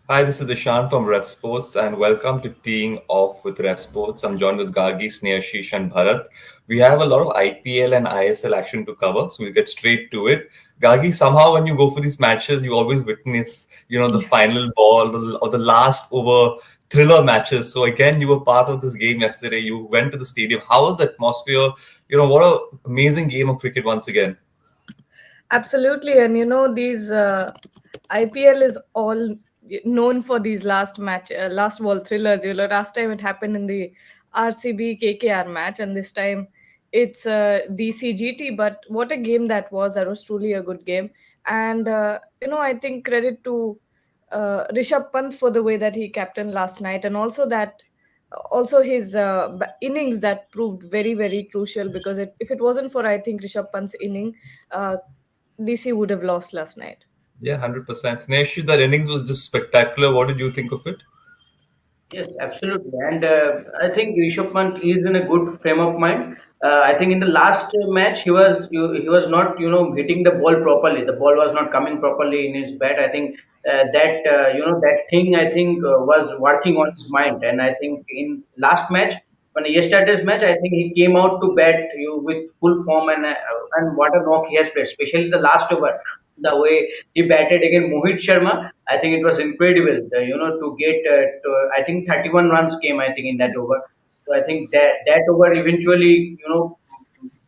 Hi, this is Ishan from RevSportz, and welcome to Teeing Off with RevSportz. I'm joined with Gagi, Sneashish, and Bharat. We have a lot of IPL and ISL action to cover, so we'll get straight to it. Gagi, somehow when you go for these matches, you always witness, the final ball or the last over thriller matches. So again, you were part of this game yesterday. You went to the stadium. How was the atmosphere? What a amazing game of cricket once again. Absolutely, and these IPL is all known for these last ball thrillers. Last time it happened in the RCB KKR match, and this time it's DCGT. But what a game that was! That was truly a good game, and I think credit to Rishabh Pant for the way that he captained last night, and also his innings that proved very very crucial because if it wasn't for I think Rishabh Pant's inning. DC would have lost last night. Yeah, 100%. Sneashish, that innings was just spectacular. What did you think of it? Yes, absolutely. And I think Rishabh Pant is in a good frame of mind. I think in the last match he was not hitting the ball properly. The ball was not coming properly in his bat. I think that thing I think was working on his mind. And I think in last match, when yesterday's match, I think he came out to bat with full form and what a knock he has played, especially the last over. The way he batted against Mohit Sharma, I think it was incredible. To get I think 31 runs came. I think in that over. So I think that over eventually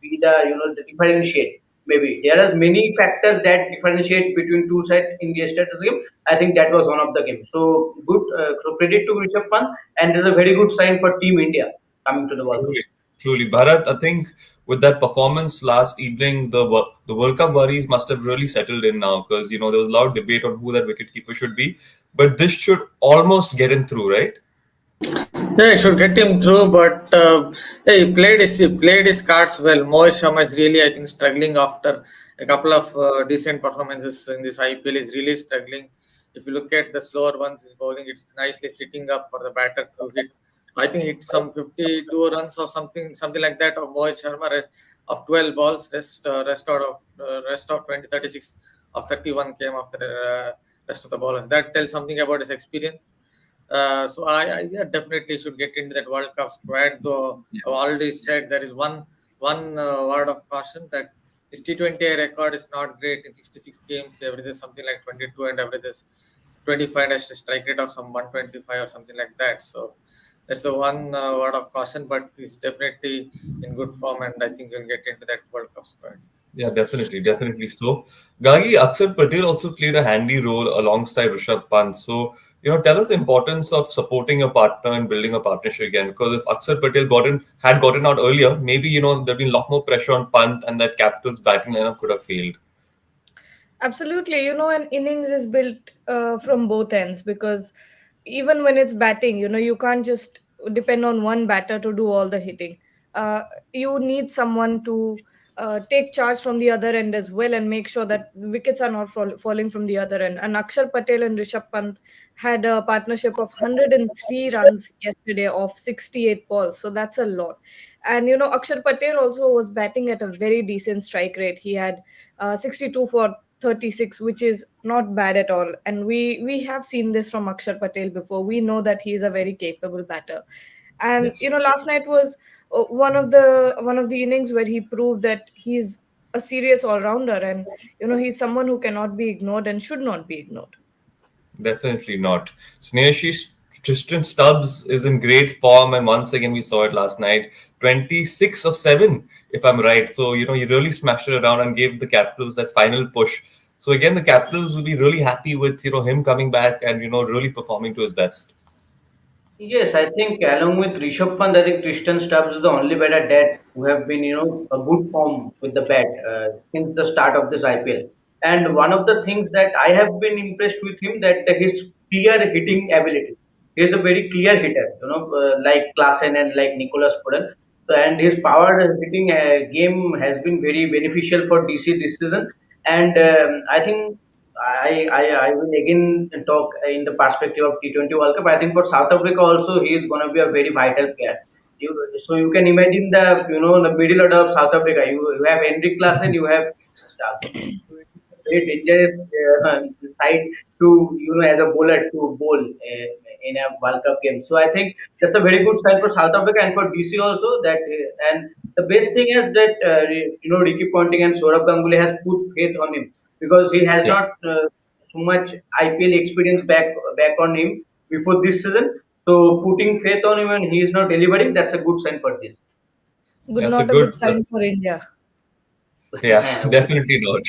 be the the differentiate. Maybe there are many factors that differentiate between two sides in yesterday's game. I think that was one of the games. So good. So credit to Rishabh Pant, and this is a very good sign for Team India coming to the World Cup. Truly, truly. Bharat, I think with that performance last evening, the World Cup worries must have really settled in now because there was a lot of debate on who that wicketkeeper should be, but this should almost get him through, right? Yeah, he should get him through, but yeah, he played his cards well. Mohit Sharma is really, I think, struggling after a couple of decent performances in this IPL. Is really struggling. If you look at the slower ones, his bowling, it's nicely sitting up for the batter to hit. I think hit some 52 runs or something like that of Mohit Sharma of 12 balls. Rest of 20, 36 of 31 came after the rest of the ballers. That tells something about his experience. So I yeah, definitely should get into that World Cup squad. Though I've already said there is one word of caution that his T20 record is not great in 66 games. He averages something like 22 and averages 25 and has a strike rate of some 125 or something like that. So that's the one word of caution. But he's definitely in good form, and I think he'll get into that World Cup squad. Yeah, definitely, definitely so. Gagi, Akshar Patel also played a handy role alongside Rishabh Pant. So, tell us the importance of supporting a partner and building a partnership again. Because if Akshar Patel had gotten out earlier, maybe there'd been a lot more pressure on Pant, and that Capital's batting lineup could have failed. Absolutely. An innings is built from both ends because even when it's batting, you can't just depend on one batter to do all the hitting. You need someone to take charge from the other end as well and make sure that wickets are not falling from the other end. And Akshar Patel and Rishabh Pant had a partnership of 103 runs yesterday off 68 balls. So that's a lot. And, Akshar Patel also was batting at a very decent strike rate. He had 62 for 36, which is not bad at all. And we have seen this from Akshar Patel before. We know that he is a very capable batter. And Yes. last night was one of the innings where he proved that he's a serious all-rounder, and he's someone who cannot be ignored and should not be ignored. Definitely not. Sneashish Tristan Stubbs is in great form, and once again we saw it last night. 26 of 7, if I'm right. So, he really smashed it around and gave the Capitals that final push. So again, the Capitals will be really happy with him coming back and really performing to his best. Yes, I think along with Rishabh Pant, I think Tristan Stubbs is the only batter that who have been, a good form with the bat since the start of this IPL. And one of the things that I have been impressed with him that his clear hitting ability. He is a very clear hitter, like Klassen and like Nicholas Puran. So, and his power hitting game has been very beneficial for DC this season. And I think I will again talk in the perspective of T20 World Cup. I think for South Africa also he is going to be a very vital player. So you can imagine the the middle order of South Africa. You have Henrik Klassen, you have Stubbs. So it is a very dangerous side to as a bowler to bowl in a World Cup game. So I think that's a very good sign for South Africa and for DC also. That and the best thing is that Ricky Ponting and Saurabh Ganguly has put faith on him because he has Yeah, not so much IPL experience back on him before this season. So putting faith on him and he is not delivering, that's a good sign for this. Good, that's a not a good good. sign for India. Yeah, definitely not.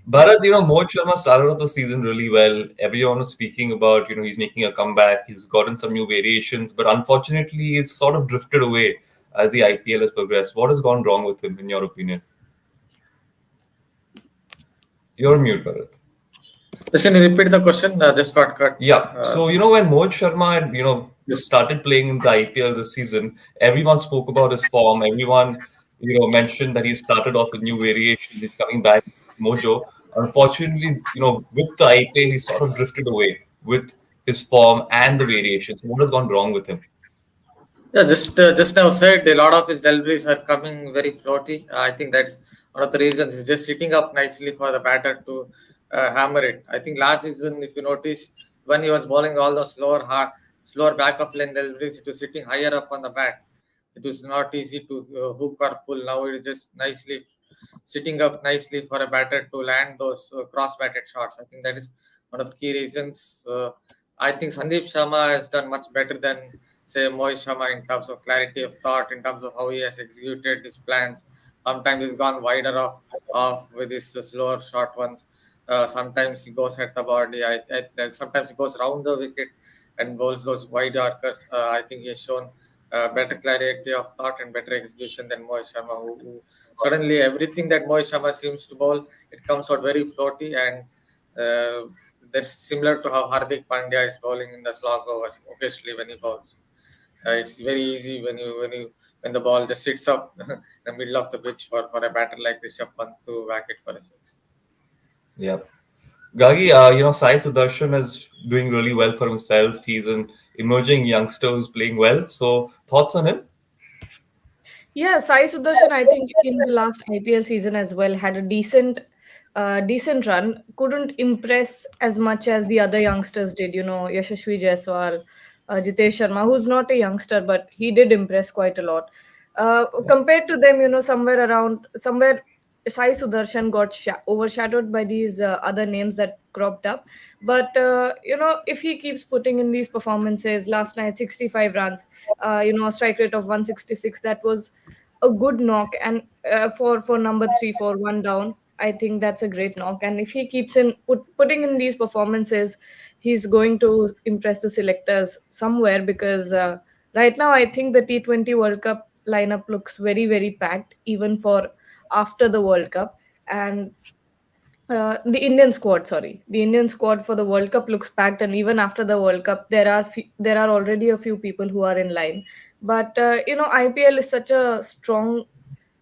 Bharat, Mohit Sharma started off the season really well. Everyone was speaking about, he's making a comeback. He's gotten some new variations, but unfortunately, he's sort of drifted away as the IPL has progressed. What has gone wrong with him, in your opinion? You're mute, Bharat. Just can you repeat the question? Just got cut. Yeah. Uh, So, when Mohit Sharma had, yes. started playing in the IPL this season, everyone spoke about his form. Everyone, mentioned that he started off with new variations. He's coming back, mojo. Unfortunately, with the IPL, he sort of drifted away with his form and the variations. What has gone wrong with him? Yeah, just now said a lot of his deliveries are coming very floaty. I think that's one of the reasons. He's just sitting up nicely for the batter to hammer it. I think last season, if you notice, when he was bowling all those slower back of lane deliveries, it was sitting higher up on the bat. It was not easy to hook or pull. Now it is just nicely sitting up nicely for a batter to land those cross-batted shots. I think that is one of the key reasons. I think Sandeep Sharma has done much better than say Mohit Sharma in terms of clarity of thought, in terms of how he has executed his plans. Sometimes he's gone wider off with his slower short ones. Sometimes he goes at the body. Sometimes he goes round the wicket and bowls those wide yorkers. I think he has shown better clarity of thought and better execution than Mohit Sharma, who suddenly everything that Mohit Sharma seems to bowl, it comes out very floaty, and that's similar to how Hardik Pandya is bowling in the slog overs occasionally when he bowls. It's very easy when the ball just sits up in the middle of the pitch for a batter like Rishabh Pant to whack it for a six. Yeah. Gagi, Sai Sudarshan is doing really well for himself. He's an emerging youngster who's playing well. So, thoughts on him? Yeah, Sai Sudarshan, I think in the last IPL season as well had a decent run. Couldn't impress as much as the other youngsters did. Yashasvi Jaiswal, Jitesh Sharma, who's not a youngster, but he did impress quite a lot. Compared to them, somewhere Sai Sudarshan got overshadowed by these other names that cropped up. But if he keeps putting in these performances, last night 65 runs, a strike rate of 166, that was a good knock. And for number 3 for one down, I think that's a great knock. And if he keeps putting in these performances, he's going to impress the selectors somewhere, because right now I think the T20 World Cup lineup looks very, very packed, even for after the World Cup. And the Indian squad for the World Cup looks packed, and even after the World Cup, there are already a few people who are in line. But IPL is such a strong,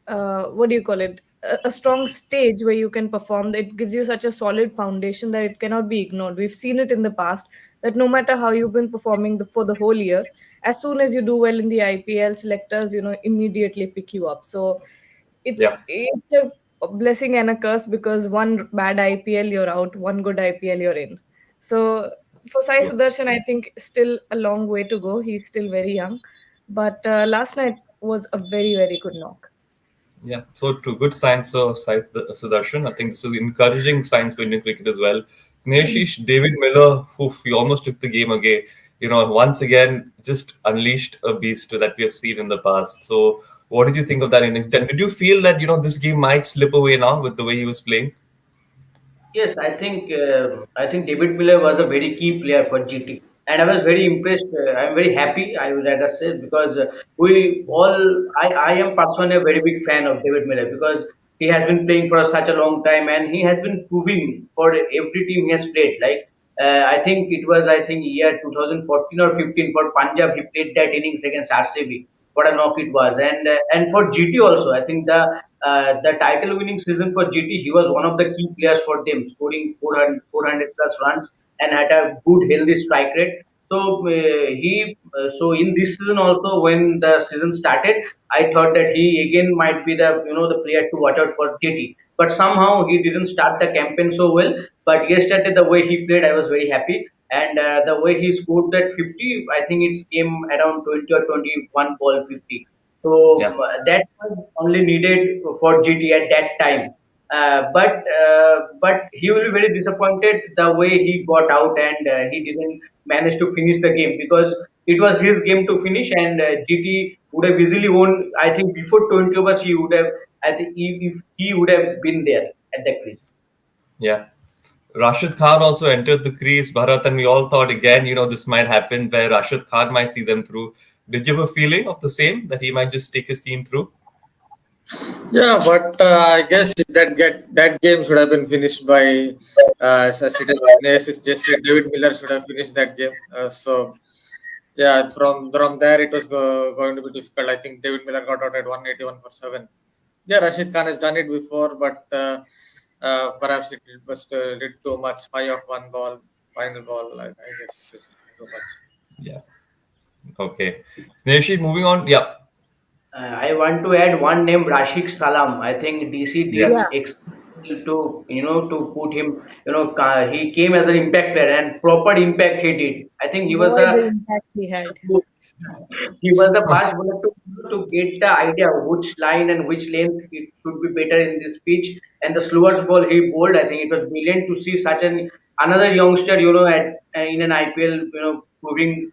what do you call it? A strong stage where you can perform. It gives you such a solid foundation that it cannot be ignored. We've seen it in the past that no matter how you've been performing for the whole year, as soon as you do well in the IPL, selectors immediately pick you up. So Yeah. it's a blessing and a curse, because one bad IPL you're out, one good IPL you're in. So for Sai Sudarshan, I think still a long way to go. He's still very young, but last night was a very, very good knock. Yeah, so true. Good signs for Sudarshan. I think this is encouraging signs for Indian cricket as well. Sneashish, David Miller, who he almost took the game again. Once again, just unleashed a beast that we have seen in the past. So, what did you think of that innings? Did you feel that this game might slip away now with the way he was playing? Yes, I think David Miller was a very key player for GT, and I was very impressed. I'm very happy. I would rather say because we all, I am personally a very big fan of David Miller because he has been playing for such a long time, and he has been proving for every team he has played. Like I think it was year 2014 or 15 for Punjab, he played that innings against RCB. What a knock it was, and for GT also, I think the title winning season for GT, he was one of the key players for them, scoring 400 plus runs and had a good healthy strike rate. So so in this season also, when the season started, I thought that he again might be the the player to watch out for GT. but somehow he didn't start the campaign so well. But yesterday, the way he played, I was very happy. And the way he scored that 50, I think it came around 20 or 21 ball 50. So Yeah. that was only needed for GT at that time. But he will be very disappointed the way he got out, and he didn't manage to finish the game, because it was his game to finish, and GT would have easily won. I think before 20 overs he would have. I think if he would have been there at the crease. Yeah. Rashid Khan also entered the crease, Bharat, and we all thought again, this might happen where Rashid Khan might see them through. Did you have a feeling of the same, that he might just take his team through? Yeah, but I guess that game should have been finished by as it is just said, David Miller should have finished that game. So yeah, from there it was going to be difficult. I think David Miller got out at 181 for 7. Yeah, Rashid Khan has done it before, but perhaps it was a little too much. 5 of 1 ball, final ball. I guess it was too much. Yeah. Okay. Snehashi, moving on. Yeah. I want to add one name, Rashik Salam. I think DC did Yes. Yeah. excellent to put him. He came as an impact player, and proper impact he did. I think he was Boy, the the impact he had. he was the fast bowler to get the idea which line and which length it should be better in this pitch. And the slowest ball he bowled, I think it was brilliant to see such an another youngster, at in an IPL, proving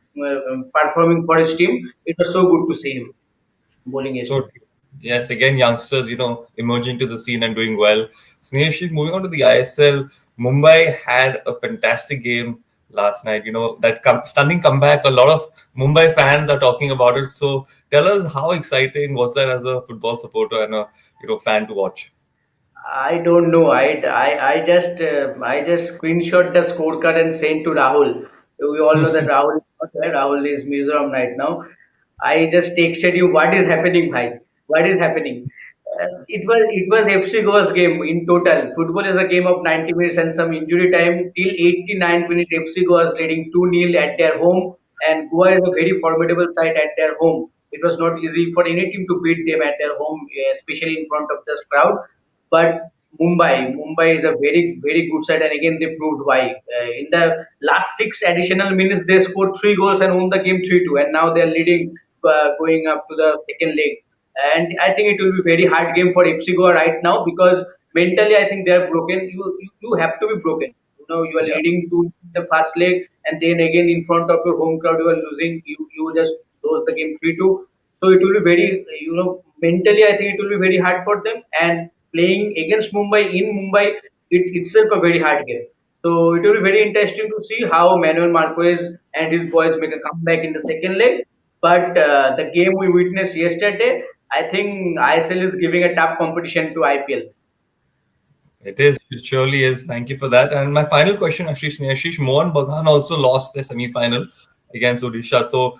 performing for his team. It was so good to see him bowling So, yesterday. yes, again, youngsters, emerging to the scene and doing well. Snehashi, moving on to the ISL, Mumbai had a fantastic game last night. That stunning comeback. A lot of Mumbai fans are talking about it. So, tell us, how exciting was that as a football supporter and a fan to watch? I don't know. I just screenshot the scorecard and sent to Rahul. We all know that Rahul is not there. Rahul is Mizoram right now. I just texted you. What is happening, bhai? What is happening? It was FC Goa's game in total. Football is a game of 90 minutes and some injury time. Till 89th minute, FC Goa is leading 2-0 at their home, and Goa is a very formidable side at their home. It was not easy for any team to beat them at their home, especially in front of the crowd. But Mumbai is a very, very good side, and again they proved why. In the last 6 additional minutes, they scored 3 goals and won the game 3-2, and now they are leading, going up to the second leg. And I think it will be very hard game for FC Goa right now, because mentally I think they are broken. You have to be broken. You are Yeah. leading to the first leg, and then again in front of your home crowd you are losing. You just lose the game 3-2. So it will be very, mentally I think it will be very hard for them. And playing against Mumbai in Mumbai, it itself a very hard game. So it will be very interesting to see how Manuel Marquez and his boys make a comeback in the second leg. But the game we witnessed yesterday, I think ISL is giving a tough competition to IPL. It is. It surely is. Thank you for that. And my final question, actually, Snehashish, Mohan Bagan also lost the semi-final against Odisha. So,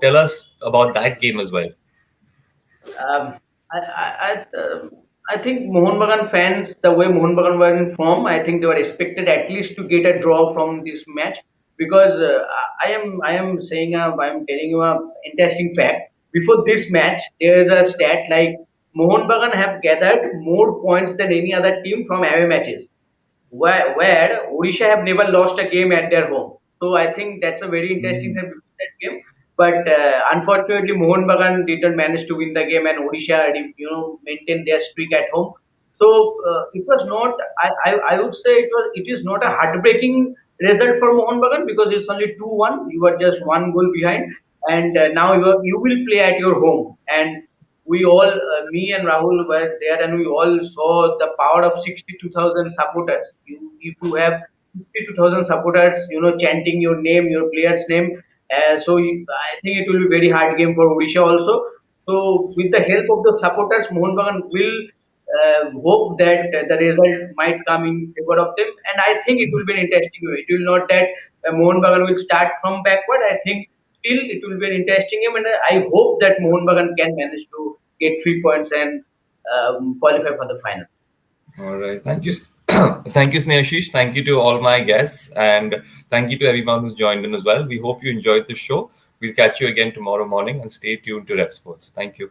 tell us about that game as well. Um, I think Mohun Bagan fans, the way Mohun Bagan were in form, I think they were expected at least to get a draw from this match, because I am saying, I am telling you a interesting fact. Before this match, there is a stat like Mohun Bagan have gathered more points than any other team from away matches, where Odisha have never lost a game at their home. So I think that's a very interesting thing before that game. But unfortunately, Mohun Bagan didn't manage to win the game, and Odisha, maintained their streak at home. So it was not. I would say it is not a heartbreaking result for Mohun Bagan, because it's only 2-1. You are just one goal behind, and now you will play at your home. And we all, me and Rahul were there, and we all saw the power of 62,000 supporters. If you have 62,000 supporters, chanting your name, your player's name, I think it will be very hard game for Odisha also. So with the help of the supporters, Mohun Bagan will hope that the result might come in favor of them, and I think it will be an interesting way. It will not that Mohun Bagan will start from backward. I think still it will be an interesting game, and I hope that Mohun Bagan can manage to get 3 points and qualify for the final. All right. Thank you. Thank you, Snehashish. Thank you to all my guests. And thank you to everyone who's joined in as well. We hope you enjoyed the show. We'll catch you again tomorrow morning, and stay tuned to RevSportz. Thank you.